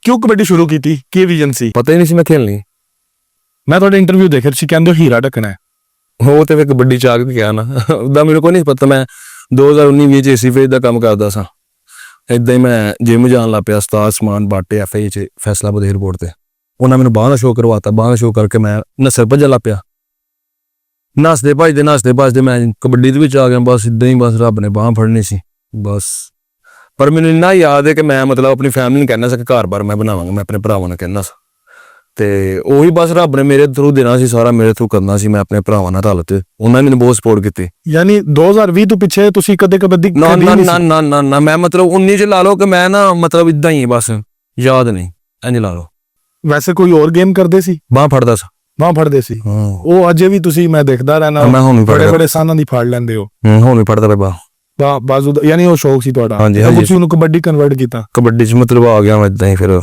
ਕਿਉਂ ਕਬੱਡੀ ਸ਼ੁਰੂ ਕੀਤੀ, ਕੀ ਰੀਜ਼ਨ ਸੀ? ਪਤਾ ਹੀ ਨਹੀਂ ਸੀ ਮੈਂ ਖੇਲਣੀ। ਮੈਂ ਤੁਹਾਡੇ ਇੰਟਰਵਿਊ ਦੇਖਿਆ ਸੀ, ਕਹਿੰਦੇ ਹੋ ਹੀਰਾ ਢੱਕਣਾ ਹੈ। ਉਹ ਤੇ ਫਿਰ ਕਬੱਡੀ ਚ ਆ ਕੇ ਗਿਆ ਨਾ, ਉਦਾਂ ਮੈਨੂੰ ਕੋਈ ਨਹੀਂ ਪਤਾ। ਮੈਂ 2019-20 ਚ ਏਸੀ ਫੇਜ ਦਾ ਕੰਮ ਕਰਦਾ ਸਾਂ। ਇਦਾਂ ਹੀ ਮੈਂ ਜਿਮ ਜਾਣ ਲੱਗ ਪਿਆ, ਉਸਤਾਦ ਸਮਾਨ ਬਾਟੇ FA ਚ ਫੈਸਲਾਬਾਦ ਏਅਰਪੋਰਟ ਤੇ। ਉਹਨਾਂ ਮੈਨੂੰ ਬਾਹਾਂ ਦਾ ਸ਼ੋਅ ਕਰਵਾਤਾ, ਬਾਹਾਂ ਦਾ ਸ਼ੋਅ ਕਰਕੇ ਮੈਂ ਨਸਰ ਭੱਜਣ ਲੱਗ ਪਿਆ। ਨੱਸਦੇ ਭੱਜਦੇ ਮੈਂ ਕਬੱਡੀ ਦੇ ਵਿੱਚ ਆ ਗਿਆ। ਬਸ ਇਦਾਂ ਹੀ, ਬਸ ਰੱਬ ਨੇ ਬਾਹਾਂ ਫੜਨੀ ਸੀ ਬਸ। ਪਰ ਮੈਨੂੰ ਇੰਨਾ ਯਾਦ ਹੈ ਕਿ ਮੈਂ ਮਤਲਬ ਆਪਣੀ ਫੈਮਿਲੀ ਨੂੰ ਕਹਿਣਾ ਸੀ ਕਿ ਘਰ-ਬਾਰ ਮੈਂ ਬਣਾਵਾਂਗਾ, ਮੈਂ ਆਪਣੇ ਭਰਾਵਾਂ ਨੂੰ ਕਹਿਣਾ ਸੀ। ਤੇ ਉਹੀ ਬਸ ਰੱਬ ਨੇ ਮੇਰੇ ਥਰੂ ਦੇਣਾ ਸੀ, ਸਾਰਾ ਮੇਰੇ ਥਰੂ ਕਰਨਾ ਸੀ। ਮੈਂ ਆਪਣੇ ਭਰਾਵਾਂ ਨਾਲ ਰਲ ਤੇ ਉਹਨਾਂ ਨੇ ਮੈਨੂੰ ਬਹੁਤ ਸਪੋਰਟ ਕੀਤੀ। ਯਾਨੀ 2020 ਤੋਂ ਪਿੱਛੇ ਤੁਸੀਂ ਕਦੇ ਕਬੱਡੀ ਨਾ ਮੈਂ ਮਤਲਬ 19 ਚ ਲਾ ਲਓ ਕਿ ਮੈਂ ਨਾ ਮਤਲਬ ਇਦਾਂ ਹੀ ਬਸ, ਯਾਦ ਨਹੀਂ, ਇੰਝ ਲਾ ਲਓ। ਵੈਸੇ ਕੋਈ ਹੋਰ ਗੇਮ ਕਰਦੇ ਸੀ? ਬਾਂਹ ਫੜਦਾ ਸੀ। ਬਾਂਹ ਫੜਦੇ ਸੀ? ਹਾਂ, ਉਹ ਅਜੇ ਵੀ ਤੁਸੀਂ, ਮੈਂ ਦੇਖਦਾ ਰਹਿਣਾ, ਮੈਂ ਹੁਣ ਵੀ ਫੜਦਾ। ਬੜੇ ਸਾਨਾਂ ਦੀ ਫੜ ਲੈਂਦੇ ਹੋ। ਹੁਣ ਵੀ ਫੜਦਾ ਬਾਂਹ। ਬਾਜ਼ੂ ਦਾ, ਯਾਨੀ ਉਹ ਸ਼ੌਕ ਸੀ ਤੁਹਾਡਾ, ਹਾਂਜੀ ਤੁਸੀਂ ਉਹਨੂੰ ਕਬੱਡੀ ਕਨਵਰਟ ਕੀਤਾ? ਕਬੱਡੀ ਚ ਮਤਲਬ ਆ ਗਿਆ ਮੈਂ ਇਦਾਂ ਹੀ ਫਿਰ।